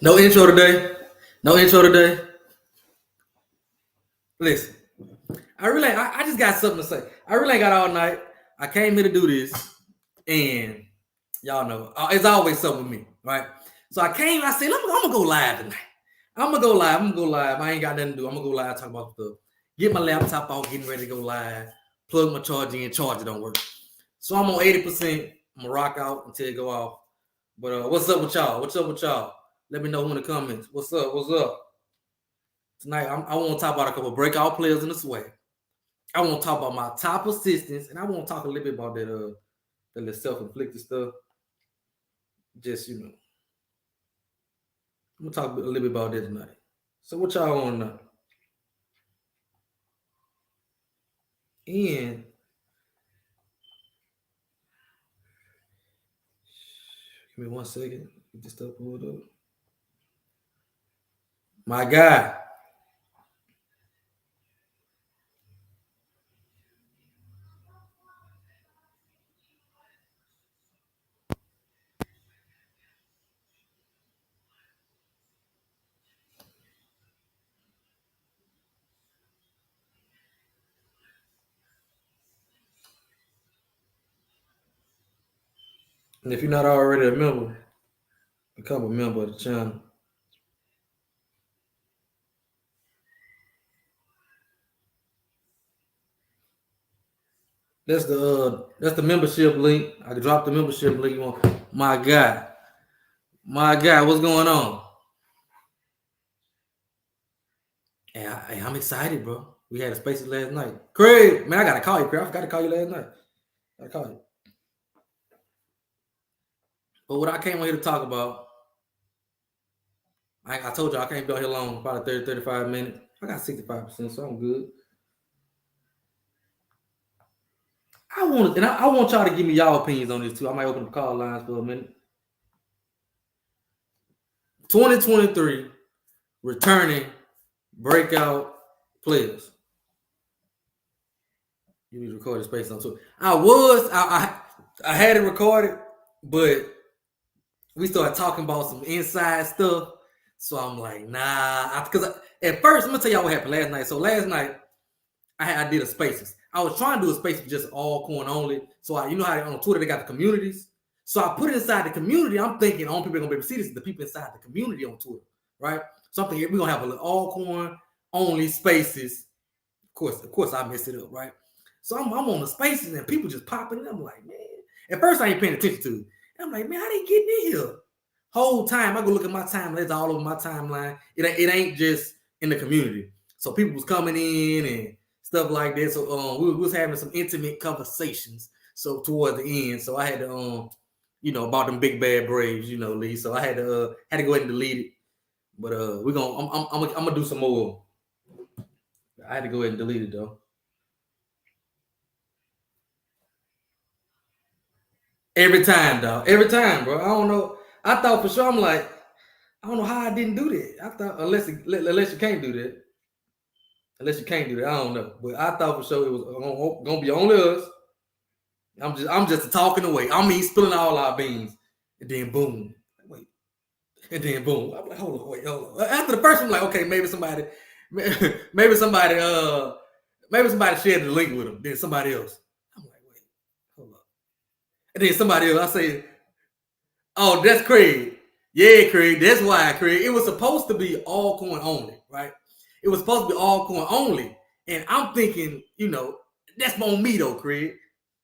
No intro today. No intro today. Listen, I just got something to say. I really ain't got all night. I came here to do this, and y'all know it's always something with me, right? So I came. I said, I'm gonna go live tonight. I'm gonna go live. I'm gonna go live. I ain't got nothing to do. I'm gonna go live, talk about stuff. Get my laptop out, getting ready to go live. Plug my charger in. Charger don't work. So I'm on 80%. I'm gonna rock out until it go off. But what's up with y'all? What's up with y'all? Let me know in the comments. What's up? What's up? Tonight, I want to talk about a couple of breakout players in the Swac'n. I want to talk about my top assistants, and I want to talk a little bit about that self-inflicted stuff. Just I'm gonna talk a little bit about that tonight. So what y'all want to know? And give me 1 second. Get this stuff pulled up. My guy. And if you're not already a member, become a member of the channel. That's the membership link. I can drop the membership link on my guy. My guy, what's going on? And I'm excited, bro. We had a spaces last night. Craig, man, I gotta call you, Craig. I forgot to call you last night. I gotta call you. But what I came on here to talk about, I told you I can't be on here long, probably 30, 35 minutes. I got 65%, so I'm good. I want y'all to give me y'all opinions on this too. I might open the call lines for a minute. 2023 returning breakout players. You need to record the space on too. I had it recorded, but we started talking about some inside stuff. So I'm like, nah. Because at first, I'm gonna tell y'all what happened last night. So last night, I did a spaces. I was trying to do a space for just all coin only. So you know how on Twitter they got the communities. So I put it inside the community. I'm thinking only people are gonna be able to see this is the people inside the community on Twitter, right? So I'm thinking we're gonna have a all coin only spaces. Of course, I messed it up, right? So I'm on the spaces and people just popping in. I'm like, man. At first, I ain't paying attention to it. And I'm like, man, how they getting in here? Whole time I go look at my timeline, it's all over my timeline. It ain't just in the community. So people was coming in and stuff like that. So we was having some intimate conversations. So toward the end, so I had to about them big bad Braves, Lee. So I had to go ahead and delete it. But we're gonna I'm gonna do some more. I had to go ahead and delete it though. Every time, dog. Every time, bro. I don't know. I thought for sure. I'm like, I don't know how I didn't do that. I thought unless you can't do that. Unless you can't do that, I don't know. But I thought for sure it was gonna be only us. I'm just talking away. I mean, spilling all our beans, and then boom, wait, and then boom. I'm like, hold on. After the first one, I'm like, okay, maybe somebody shared the link with them. Then somebody else. I'm like, wait, hold up. And then somebody else. I say, oh, that's Craig. Yeah, Craig. That's why, Craig. It was supposed to be all coin only, right? It was supposed to be all coin only. And I'm thinking, that's on me though, Craig.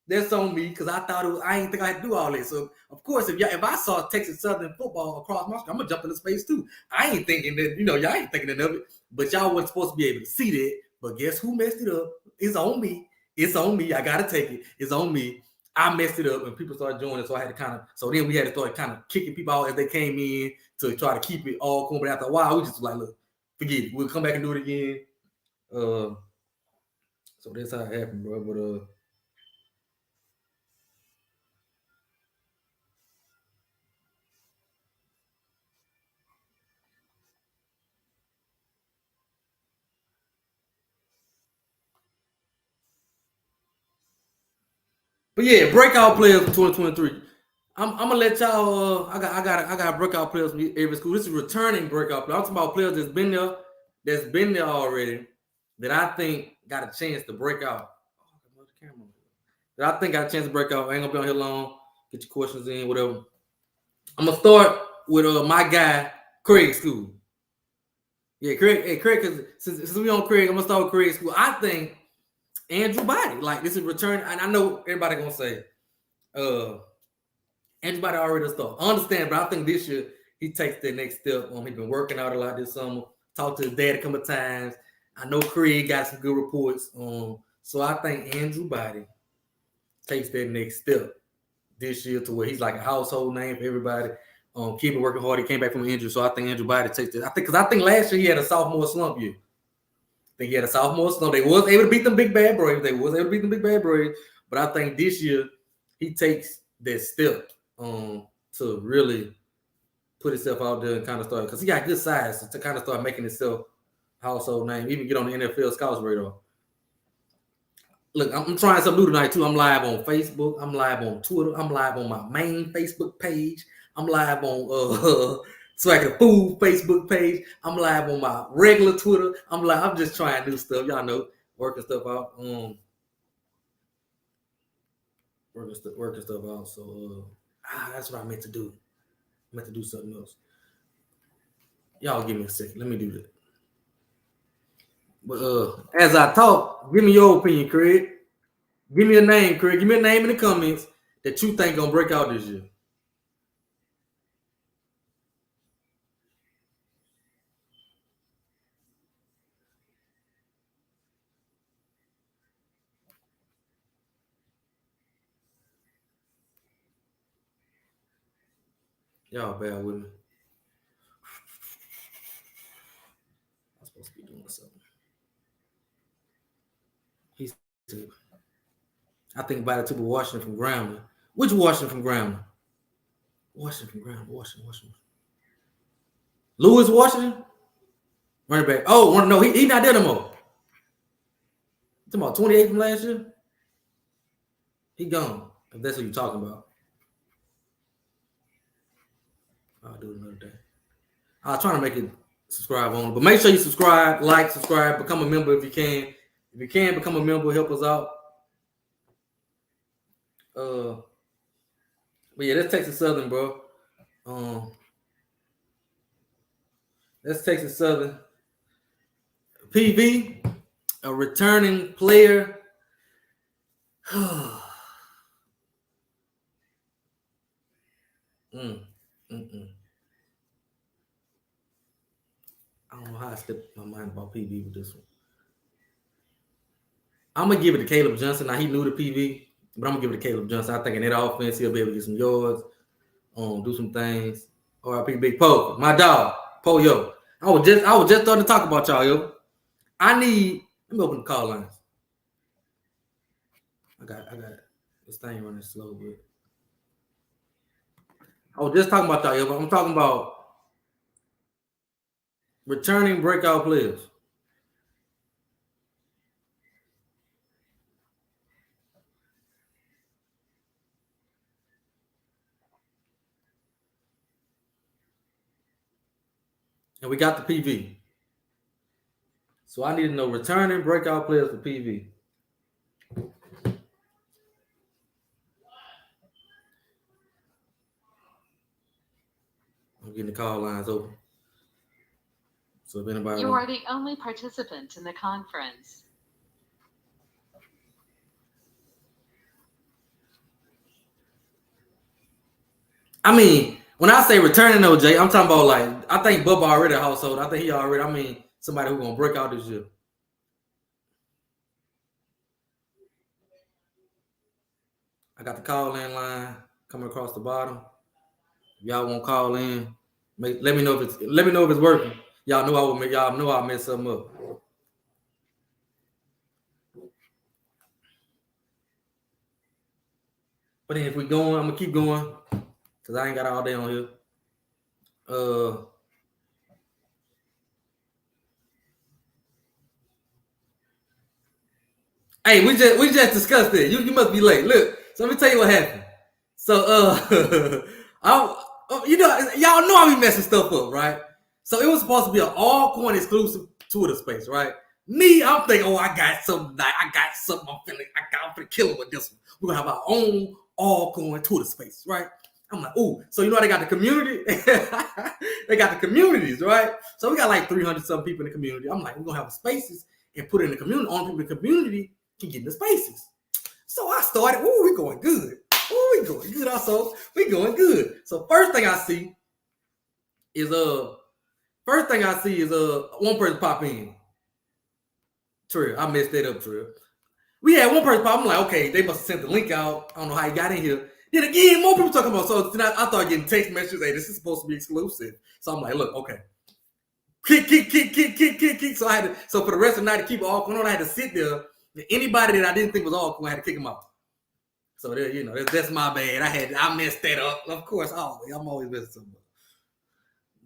That's on me because I thought I didn't think I had to do all this. So of course, if I saw Texas Southern football across my screen, I'm gonna jump into space too. I ain't thinking that, y'all ain't thinking of it, but y'all wasn't supposed to be able to see that. But guess who messed it up? It's on me. It's on me. I gotta take it. It's on me. I messed it up and people started joining, so I had to then we had to start kind of kicking people out as they came in to try to keep it all cool. But after a while, we just like, look, forget it. We'll come back and do it again. So that's how it happened, bro. But yeah, breakout players for 2023. I'm gonna let y'all. I got breakout players from every school. This is returning breakout players. I'm talking about players that's been there already, that I think got a chance to break out. That I think got a chance to break out. I ain't gonna be on here long. Get your questions in, whatever. I'm gonna start with my guy Craig School. Yeah, Craig. Hey, Craig, because since we on Craig, I'm gonna start with Craig School. I think Andrew Body, like this is return, and I know everybody gonna say, Andrew Body already started. I understand, but I think this year he takes the next step. He's been working out a lot this summer. Talked to his dad a couple of times. I know Craig got some good reports. So I think Andrew Body takes that next step this year to where he's like a household name for everybody. Keep working hard. He came back from an injury, so I think Andrew Body takes it. I think last year he had a sophomore slump year. I think he had a sophomore slump. They was able to beat them big bad Braves. But I think this year he takes that step to really put himself out there and kind of start, because he got good size to kind of start making himself household name, even get on the NFL scouts radar. Look, I'm trying something new tonight too. I'm live on Facebook. I'm live on Twitter. I'm live on my main Facebook page. I'm live on Swac'n Food Facebook page. I'm live on my regular Twitter. I'm just trying new stuff. Y'all know, working stuff out. Working stuff out. So that's what I meant to do. I meant to do something else. Y'all give me a second. Let me do that. But as I talk, give me your opinion, Craig. Give me a name, Craig. Give me a name in the comments that you think gonna break out this year. Y'all bear with me. I'm supposed to be doing something. I think about it too, but Washington from Grambling. Which Washington from Grambling? Washington. Lewis Washington? Running back. Oh, no, he not there no more. You talking about 28 from last year? He gone. If that's what you're talking about. I'll do it another day. I'll try to make it subscribe on, but make sure you subscribe, become a member if you can. If you can become a member, help us out. But yeah, that's Texas Southern, bro. That's Texas Southern. PV, a returning player. I don't know how I slipped my mind about PV with this one. I'm gonna give it to Caleb Johnson. Now he new to PV, but I'm gonna give it to Caleb Johnson. I think in that offense he'll be able to get some yards, do some things. RIP Big Poe, my dog, Poe yo. I was just starting to talk about y'all, yo. Let me open the call lines. I got this thing running slow, but I was just talking about y'all, yo. But I'm talking about returning breakout players. And we got the PV. So I need to know returning breakout players for PV. I'm getting the call lines open. So if anybody You are the only participant in the conference. I mean, when I say returning though, Jay, I'm talking about like, I think Bubba already a household. I think he already, somebody who's gonna break out this year. I got the call in line coming across the bottom. If y'all won't call in, let me know if it's working. Y'all know I'll mess something up. But then if we going, I'm gonna keep going because I ain't got all day on here. Hey, we just discussed it. You must be late. Look, so let me tell you what happened. So y'all know I be messing stuff up, right? So it was supposed to be an all-coin exclusive Twitter space, right? Me, I'm thinking, oh, I got something. I'm finna kill it with this one. We're gonna have our own all-coin Twitter space, right? I'm like, ooh. So you know they got the community. They got the communities, right? So we got like 300 some people in the community. I'm like, we're gonna have spaces and put it in the community. Only people in the community can get in the spaces. So I started. Ooh, we going good. Ooh, we going good. Also, we going good. So first thing I see is one person pop in. Trill, I messed that up, Trill. We had one person pop. I'm like, okay, they must have sent the link out. I don't know how he got in here. Then again, more people talking about. So I started getting text messages. Hey, this is supposed to be exclusive. So I'm like, look, okay. Kick. So for the rest of the night to keep it all going on, I had to sit there. Anybody that I didn't think was all cool, I had to kick them out. So there, that's my bad. I messed that up. Of course, I'm always messing something up.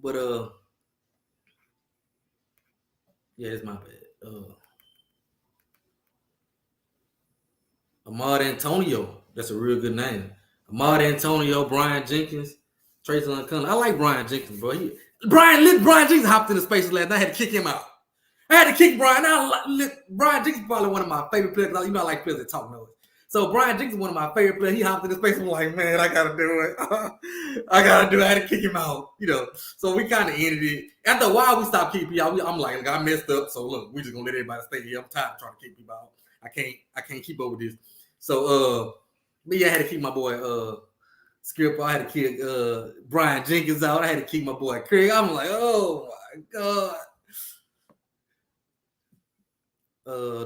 But yeah, it's my bad. Ahmad Antonio, that's a real good name. Ahmad Antonio, Brian Jenkins, Tracy Uncunn. I like Brian Jenkins, bro. Brian Jenkins hopped into spaces last night. I had to kick him out. I had to kick Brian. Brian Jenkins is probably one of my favorite players. You know, I like players that talk noise. So Brian Jenkins is one of my favorite players. He hopped into space. I'm like, man, I gotta do it. I had to kick him out. So we kind of ended it. After a while, we stopped kicking people out. I'm like, I messed up. So look, we're just gonna let everybody stay here. I'm tired of trying to kick people out. I can't keep up with this. So me, I had to keep my boy Skipper. I had to kick Brian Jenkins out. I had to keep my boy Craig. I'm like, oh my god.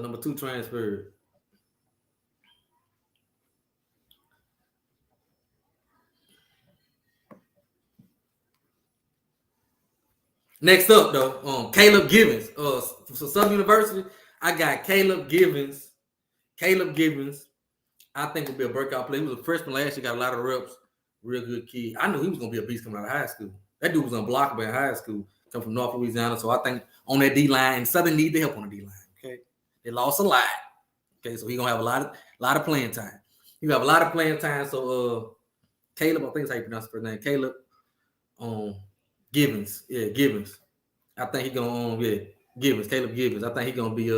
Number 2 transferred. Next up, though, Caleb Givens. So Southern University, I got Caleb Givens. I think will be a breakout player. He was a freshman last year, got a lot of reps. Real good kid. I knew he was going to be a beast coming out of high school. That dude was unblockable in high school. Come from North Louisiana. So I think on that D-line, and Southern need the help on the D-line. Okay. They lost a lot. Okay. So he's going to have a lot of playing time. He have a lot of playing time. So Caleb, I think that's how you pronounce his first name. Caleb Givens. Yeah, Givens. I think he's going to, Givens. Caleb Givens. I think he's going to be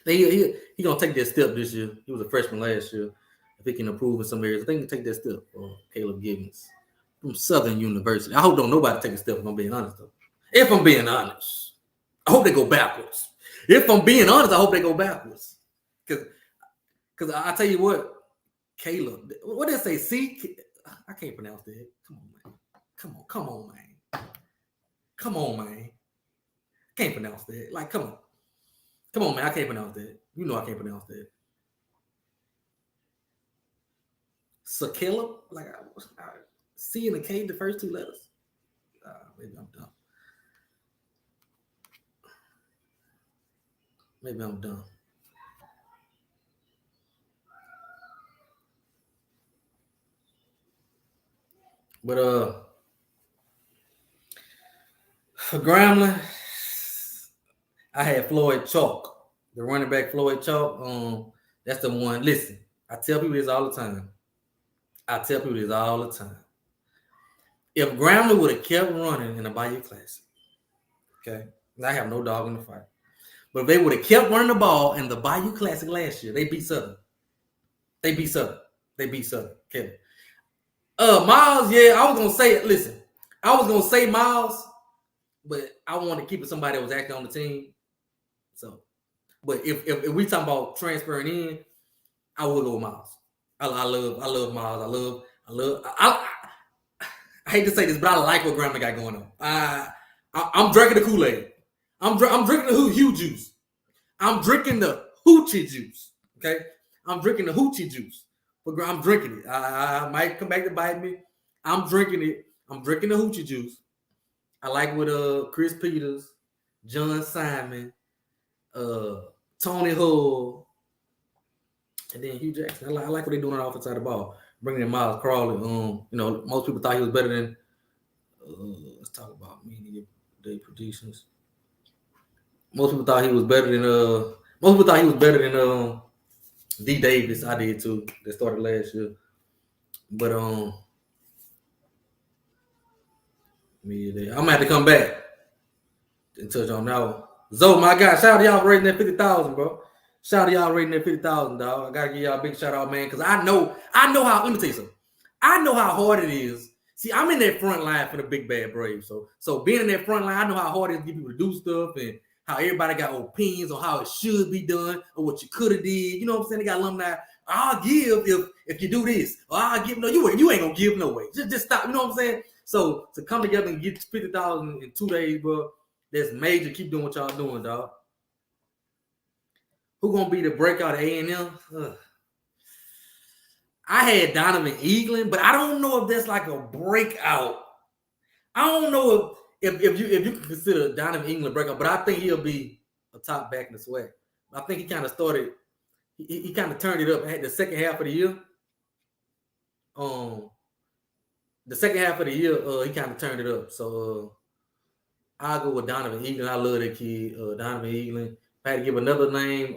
he gonna take that step this year. He was a freshman last year. If he can improve in some areas, I think he can take that step. Caleb Givens from Southern University. I hope don't nobody take a step. If I'm being honest, though. If I'm being honest, I hope they go backwards. If I'm being honest, I hope they go backwards. Because I tell you what, Caleb. What did they say? I can't pronounce that. Come on, man. Come on, man. Can't pronounce that. Like, come on, man. I can't pronounce that. You know I can't pronounce that. Sakela? Like, C and a K, the first 2 letters. Maybe I'm dumb. But for Grambling, I had Floyd Chalk, the running back Floyd Chalk. That's the one. Listen, I tell people this all the time. If Grambling would have kept running in the Bayou Classic, okay, I have no dog in the fight. But if they would have kept running the ball in the Bayou Classic last year, they beat Southern. Kevin. Miles, I was gonna say it. Listen, I was gonna say Miles, but I wanted to keep it somebody that was actually on the team. So, but if we talking about transferring in, I would go with Miles. I love Miles. I hate to say this, but I like what Grandma got going on. I'm drinking the Kool-Aid. I'm drinking the Hue juice. I'm drinking the hoochie juice. Okay, I'm drinking the hoochie juice. But I'm drinking it. I might come back to bite me. I'm drinking it. I'm drinking the hoochie juice. I like what Chris Peters, John Simon, Tony Hull, and then Hugh Jackson. I like what they're doing on the offensive side of the ball. Bringing in Miles Crawley. Most people thought he was better than. Let's talk about media day predictions. Most people thought he was better than D Davis. I did too. That started last year. But I'm gonna have to come back and touch on that one. Zoe, my guy, shout out to y'all for rating that 50,000, bro. Shout out to y'all rating that 50,000, dog. I gotta give y'all a big shout out, man, because I know how. Let me tell you something. I know how hard it is. See, I'm in that front line for the Big Bad Braves, so being in that front line, I know how hard it is to get people to do stuff and how everybody got opinions on how it should be done or what you could have did. You know what I'm saying? They got alumni. I'll give if you do this, or I'll give. No, you ain't gonna give no way. Just stop. You know what I'm saying? So to come together and get 50,000 in 2 days, bro, that's major. Keep doing what y'all doing, dog. Who gonna be the breakout at A&M? I had Donovan Eaglin, but I don't know if that's like a breakout. I don't know if you can consider Donovan Eaglin a breakout, but I think he'll be a top back in the SWAC. I think he kind of started. He kind of turned it up at the second half of the year. The second half of the year, he kind of turned it up. So I'll go with Donovan Eaglin. I love that kid, Donovan Eaglin. If I had to give another name,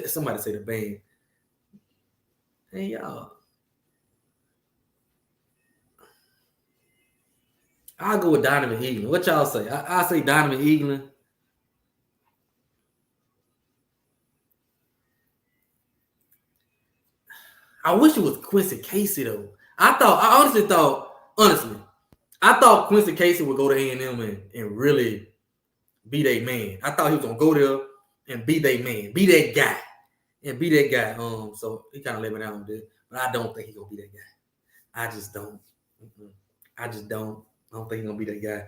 somebody say the band. Hey, y'all. I'll go with Donovan Eaglin. What y'all say? I'll say Donovan Eaglin. I wish it was Quincy Casey, though. I honestly thought Quincy Casey would go to A&M and really be their man. I thought he was going to go there and be their man, be that guy. And be that guy. So he kind of let me down with it. But I don't think he's going to be that guy. I just don't. I don't think he's going to be that guy.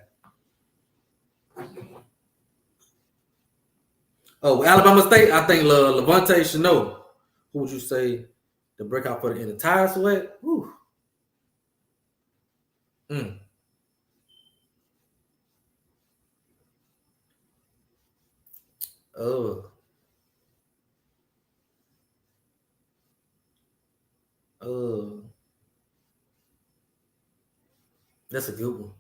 Oh, Alabama State, I think Levante Chanot. Who would you say the breakout for the entire SWAC? Whew. That's a good one.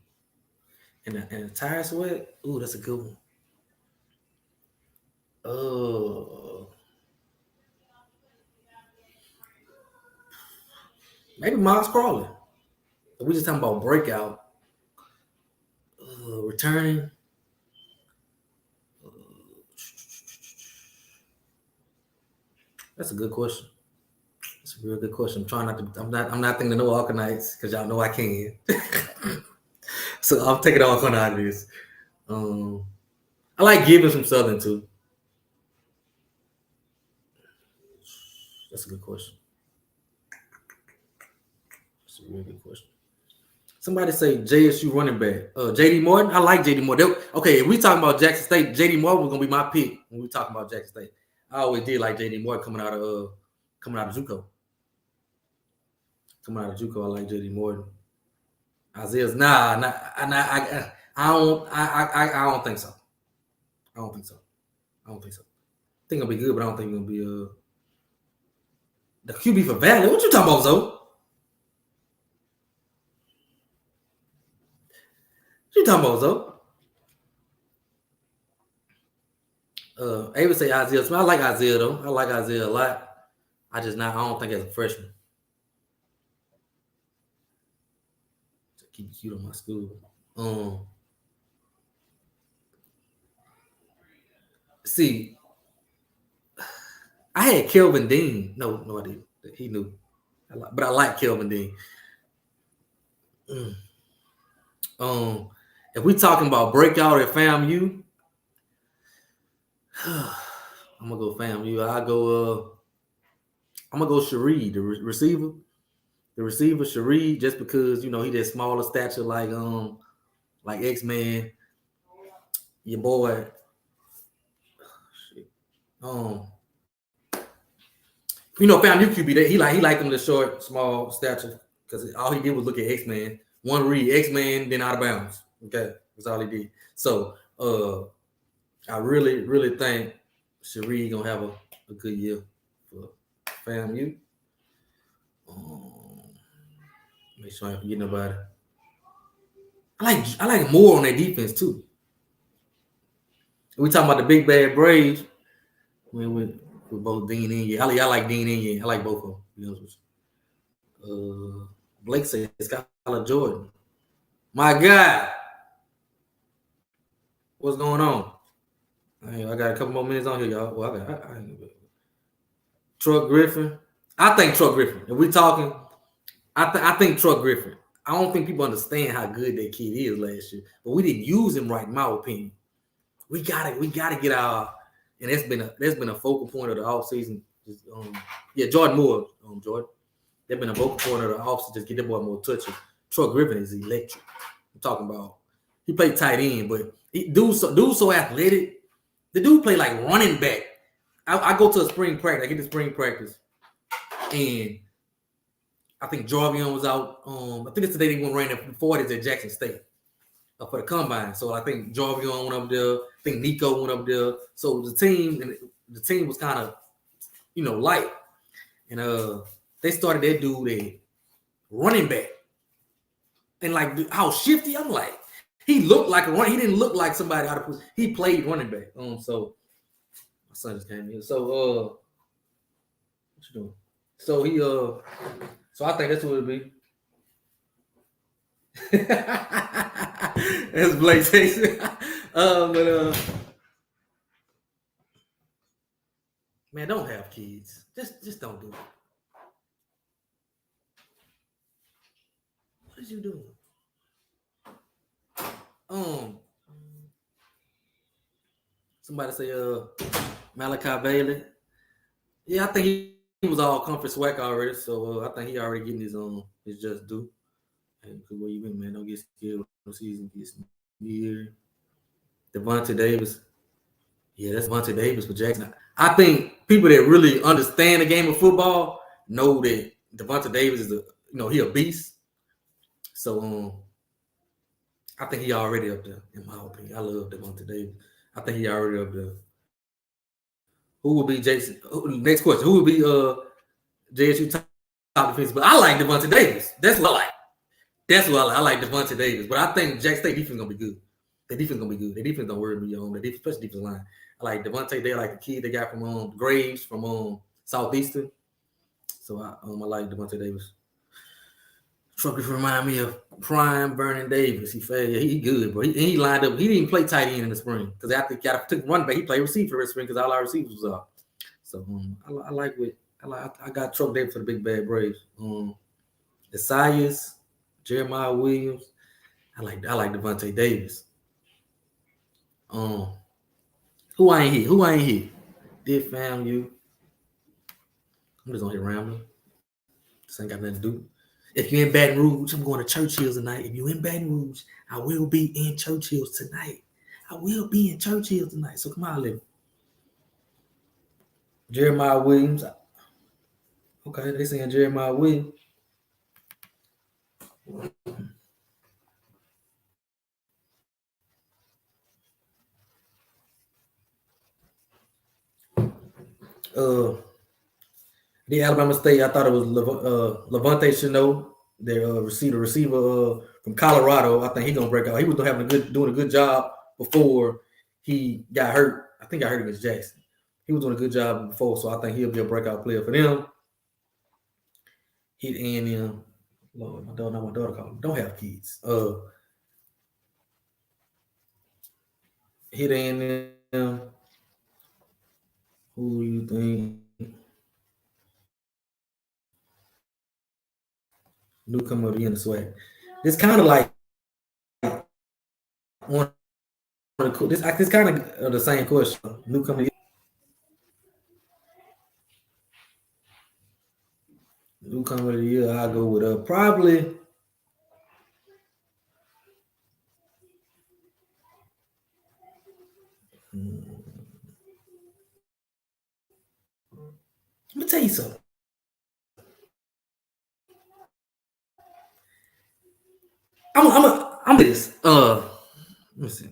And the entire SWAC? Ooh, that's a good one. Maybe Miles Crawley. We just talking about breakout. Returning. That's a good question. That's a real good question. I'm trying not to. I'm not thinking of no Arcanites because y'all know I can. So I'm taking all kind of this. I like giving some Southern too. That's a good question. That's a really good question. Somebody say JSU running back. JD Morton. I like JD Morton. Okay, if we talking about Jackson State, JD Morton was gonna be my pick when we talking about Jackson State. I always did like JD Morton coming out of JUCO. Coming out of JUCO, I like JD Morton. Isaiah's I don't think so. I don't think so. I think it'll be good, but I don't think it'll be the QB for Valley. What you talking about, Zoe? What you talking about, Zoe? Ava say Isaiah Smith. I like Isaiah though. I like Isaiah a lot. I don't think as a freshman. To keep it cute on my school. See, I had Kelvin Dean. No, I didn't. He knew. But I like Kelvin Dean. If we talking about breakout at FAMU, I'm gonna go FAMU. I'm gonna go Sheree, the receiver. The receiver Sheree, just because he that smaller stature like X-Man. Your boy. FAMU QB, he liked him the short, small stature because all he did was look at X-Man. One read, X-Man, then out of bounds. Okay, that's all he did. So I really, really think Sheree gonna have a good year for FAMU. Make sure I don't forget nobody. I like more on their defense too. We talking about the Big Bad Braves. With both Dean and Ye. I like Dean and Ye. I like both of them. To be honest with you. Blake said Skylar Jordan. My guy. What's going on? I got a couple more minutes on here, y'all. Well, I Truck Griffin. I think Truck Griffin. If we talking, I think Truck Griffin. I don't think people understand how good that kid is last year, but we didn't use him right, in my opinion. We gotta get our, and that's been a focal point of the offseason. Jordan Moore, Jordan. That's been a focal point of the offseason. Just get that boy more touches. Truck Griffin is electric. I'm talking about. He played tight end, but dude so athletic. The dude play like running back. I go to a spring practice. I get to spring practice, and I think Jarvion was out. I think it's the day they ran the 40s at Jackson State for the combine. So I think Jarvion went up there. I think Nico went up there. So the team was kind of, light, and they started that dude a running back, and like how shifty. I'm like, he looked like a running. He didn't look like somebody out of position. He played running back. So my son just came in. So what you doing? So he so I think that's what it'll be. That's Blake Jason. Man, don't have kids. Just don't do it. What is you doing? Somebody say Malachi Bailey. Yeah, I think he was all conference SWAC already, so I think he already getting his just due. And where you been, man? Don't get scared when the season gets near. Devontae Davis. Yeah, that's Devontae Davis for Jackson. I think people that really understand the game of football know that Devontae Davis is he a beast. So I think he already up there, in my opinion. I love Devontae Davis. I think he already up there. Who will be Jason? Next question. Who will be JSU top defense? But I like Devontae Davis. That's what I like. That's what I like. I like Devontae Davis. But I think Jackson State defense gonna be good. The defense gonna be good. The defense don't worry me on. The defense, especially defense line. I like Devontae Davis. I like the kid they got from Graves from Southeastern. So I like Devontae Davis. Trucker remind me of prime Vernon Davis. He good, bro. He lined up. He didn't play tight end in the spring because after he took running back, he played receiver for the spring because all our receivers was out. So I like what I got Truck Davis for the big bad Braves. Isaias, Jeremiah Williams. I like Devontae Davis. Who I ain't here? Did fam you? I'm just on here rambling. This ain't got nothing to do. If you're in Baton Rouge, I'm going to Church Hills tonight. If you're in Baton Rouge, I will be in Church Hills tonight. So come on, live. Jeremiah Williams. Okay, they saying Jeremiah Williams. The Alabama State, I thought it was Levante Chenault, their receiver from Colorado. I think he's gonna break out. He was doing a good job before he got hurt. I think I hurt against Jackson. He was doing a good job before, so I think he'll be a breakout player for them. Hit A&M. Lord, my daughter called him. Don't have kids. Hit A&M. Who you think? Newcomer in the SWAC. It's kind of like one of the cool. This kind of the same question. Newcomer of the year. I go with probably. Let me tell you something. I'm this. Let me see.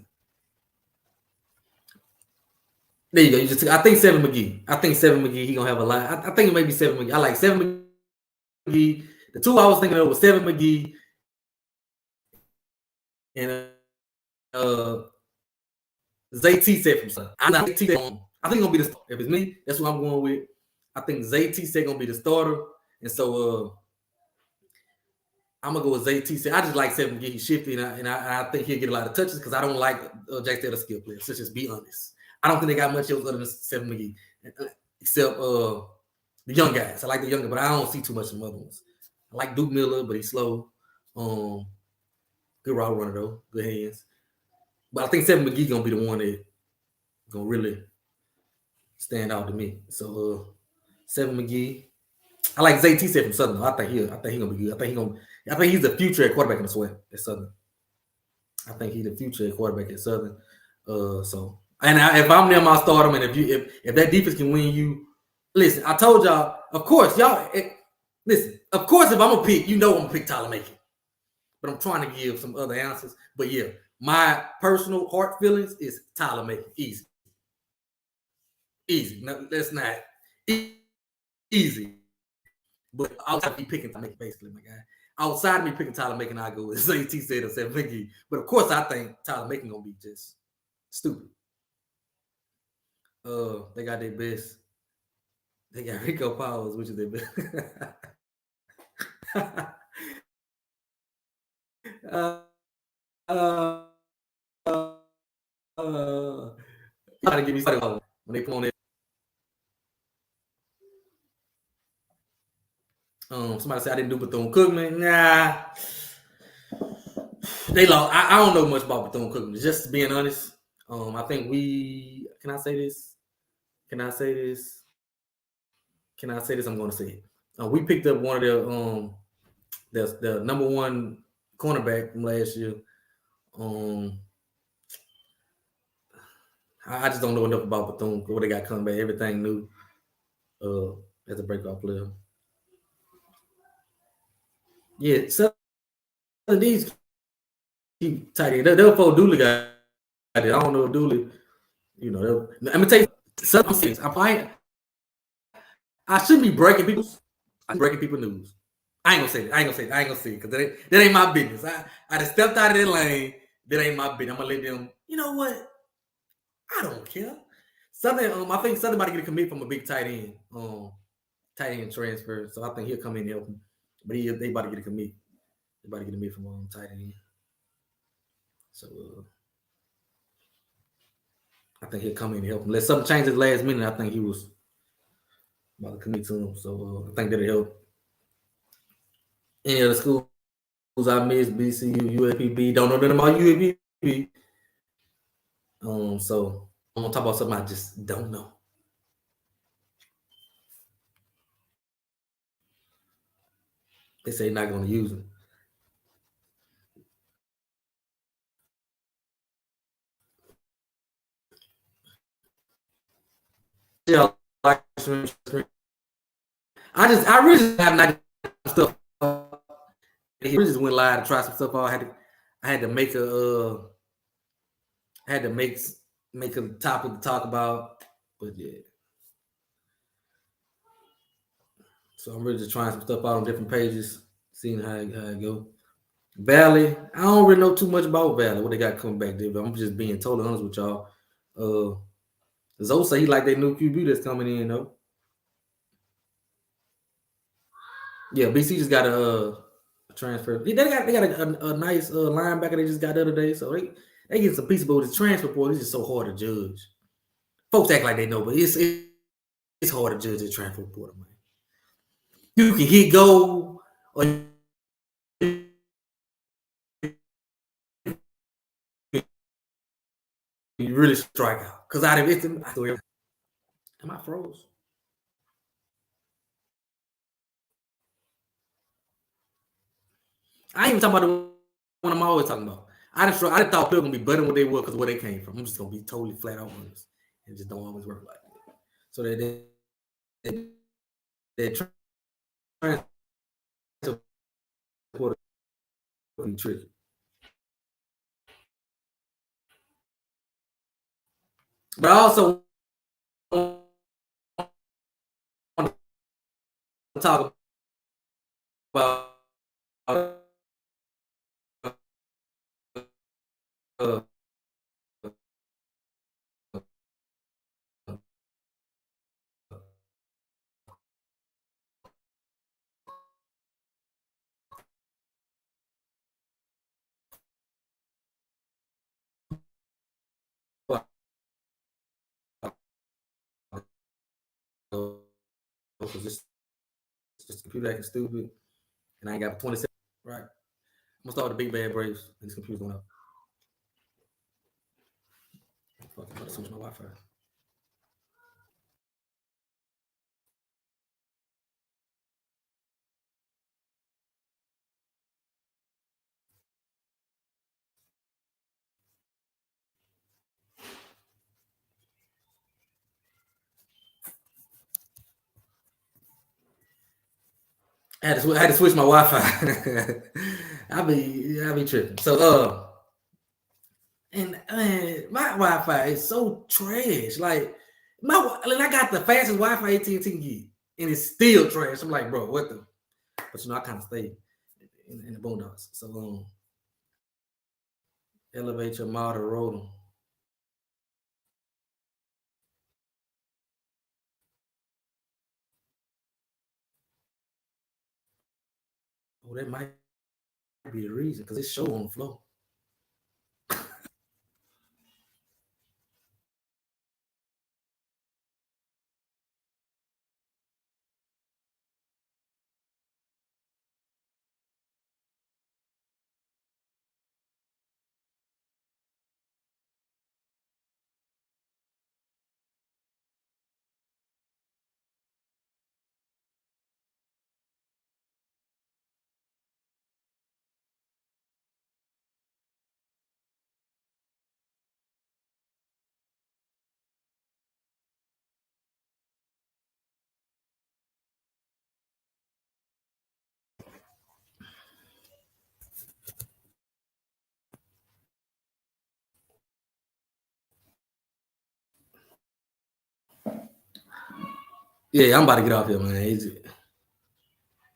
There you go. I think Seven McGee. He gonna have a lot. I think it may be Seven McGee. I like Seven McGee. The two I was thinking of was Seven McGee and Zay T-Set from Sun. I think T-Set. I think gonna be the starter. If it's me, that's what I'm going with. I think Zay T-Set gonna be the starter, and so I'm gonna go with ZT. I just like Seven McGee. He's shifty, and I think he'll get a lot of touches because I don't like Jack Taylor skill players. Let's just be honest. I don't think they got much else other than Seven McGee, except the young guys. I like the younger, but I don't see too much of the other ones. I like Duke Miller, but he's slow. Good route runner though, good hands. But I think Seven McGee gonna be the one that gonna really stand out to me. So Seven McGee. I like Zay T from Southern. I think he gonna be good. I think he's the future at quarterback in the Swac'n at Southern. I think he's the future at quarterback at Southern. If I'm them, I'll start him. And if that defense can win you, listen. I told y'all. Of course, listen. Of course, if I'm gonna pick, I'm gonna pick Tyler Macon. But I'm trying to give some other answers. But yeah, my personal heart feelings is Tyler Macon. Easy. No, that's not easy. But outside of me picking Tyler Macon, basically, my guy. Outside of me picking Tyler Macon, I go with ZT said or Seven McGee. But of course, I think Tyler Macon gonna be just stupid. They got their best. They got Rico Powers, which is their best. Gotta give me started when they put on it. Somebody said I didn't do Bethune-Cookman. Nah, they lost. I don't know much about Bethune-Cookman. Just being honest. I think we. Can I say this? Can I say this? I'm going to say it. We picked up one of the number one cornerback from last year. I just don't know enough about Bethune. What they got coming back, everything new. As a breakout player. Yeah, some of these keep tight end. They'll fold Dooley guy. I don't know if Dooley. I'm gonna tell you some things. I shouldn't be breaking people's. I'm breaking people's news. I ain't gonna say it because that ain't my business. I just stepped out of that lane. That ain't my business. I'm gonna let them. You know what? I don't care. I think Southern about to get a commit from a big tight end. Tight end transfer. So I think he'll come in and help him. But they about to get a commit. They about to get a commit from tight end. So I think he'll come in and help him. Unless something changes last minute, I think he was about to commit to him. So I think that'll help. Any other schools I missed, BCU, UAPB. Don't know nothing about UAPB. So I'm gonna talk about something I just don't know. They say they're not gonna use them. Yeah, I really just have not stuff. He really just went live to try some stuff out. I had to make make a topic to talk about, but yeah. So I'm really just trying some stuff out on different pages, seeing how it go. Valley, I don't really know too much about Valley, what they got coming back there, but I'm just being totally honest with y'all. Zoe say he like that new QB that's coming in though. Yeah, BC just got a transfer. They got a nice linebacker they just got the other day, so they get some pieces, but with the transfer portal, it's just so hard to judge. Folks act like they know, but it's hard to judge the transfer portal, man. You can hit goal or you really strike out. Because out of it, am I froze? I ain't even talking about the one I'm always talking about. I just thought people were gonna be better than what they were because where they came from. I'm just gonna be totally flat out honest. It just don't always work like that. So they trying to be tricky. But I also want to talk about uh, because it's just a computer acting stupid, and I ain't got 27. Right. I'm gonna start with the big bad Braves, and this computer's going up. Fuck, I'm about to switch my Wi-Fi. I had to switch my Wi-Fi. I be tripping. So and my Wi-Fi is so trash. Like I got the fastest Wi-Fi AT&T can get, and it's still trash. I'm like, bro, what the? But I kind of stay in the boondocks. So elevate your model rotor. Oh, that might be the reason because it's show on the floor. Yeah, I'm about to get off here, man.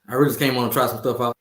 I really just came on to try some stuff out.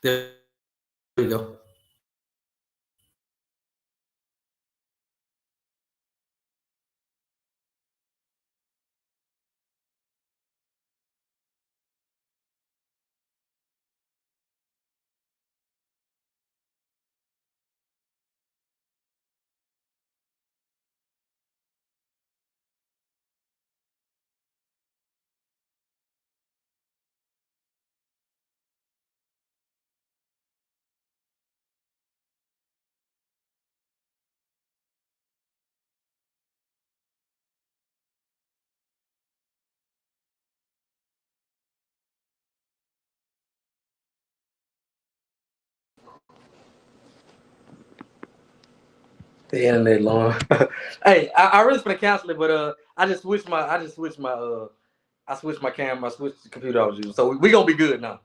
There we go. The internet long. Hey, I really finna cancel it, but I switched my camera, I switched the computer I was using. So we gonna be good now.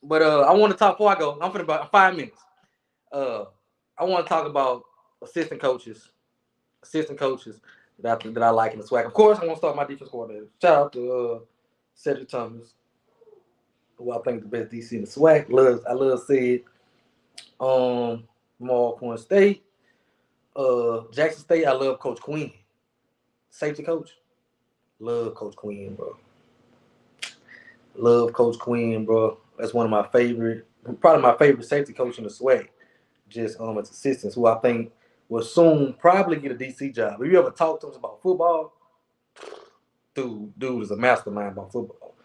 But I want to talk before I go. I'm finna about 5 minutes. I want to talk about assistant coaches that I like in the SWAC. Of course, I want to start my defense coordinator. Shout out to Cedric Thomas, who I think is the best DC in the SWAC. I love Sid. From Alcorn State. Jackson State, I love Coach Quinn. Safety coach. Love Coach Quinn, bro. Love Coach Quinn, bro. That's one of my favorite, probably my favorite safety coach in the SWAC. Just as assistants, who I think will soon probably get a DC job. If you ever talk to us about football, dude is a mastermind about football.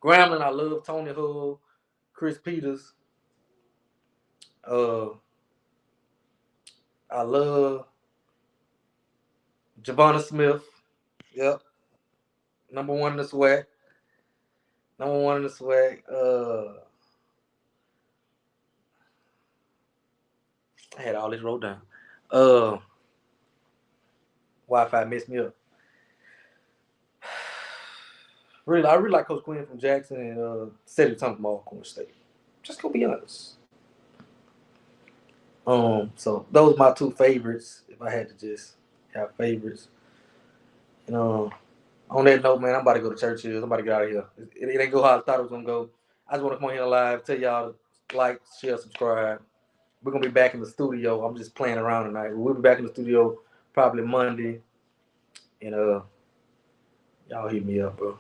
Grambling, I love Tony Hull, Chris Peters. I love Javonna Smith. Yep. Number one in the SWAC. Number one in the SWAC. I had all this wrote down. Wi-Fi messed me up. Really, I really like Coach Quinn from Jackson and Cedric Thompson from Alcorn State. Just gonna be honest. So those are my two favorites. If I had to just have favorites, and on that note, man, I'm about to go to Churchill. I'm about to get out of here. It ain't go how I thought it was gonna go. I just want to come on here live, tell y'all to like, share, subscribe. We're gonna be back in the studio. I'm just playing around tonight. We'll be back in the studio probably Monday, and y'all hit me up, bro.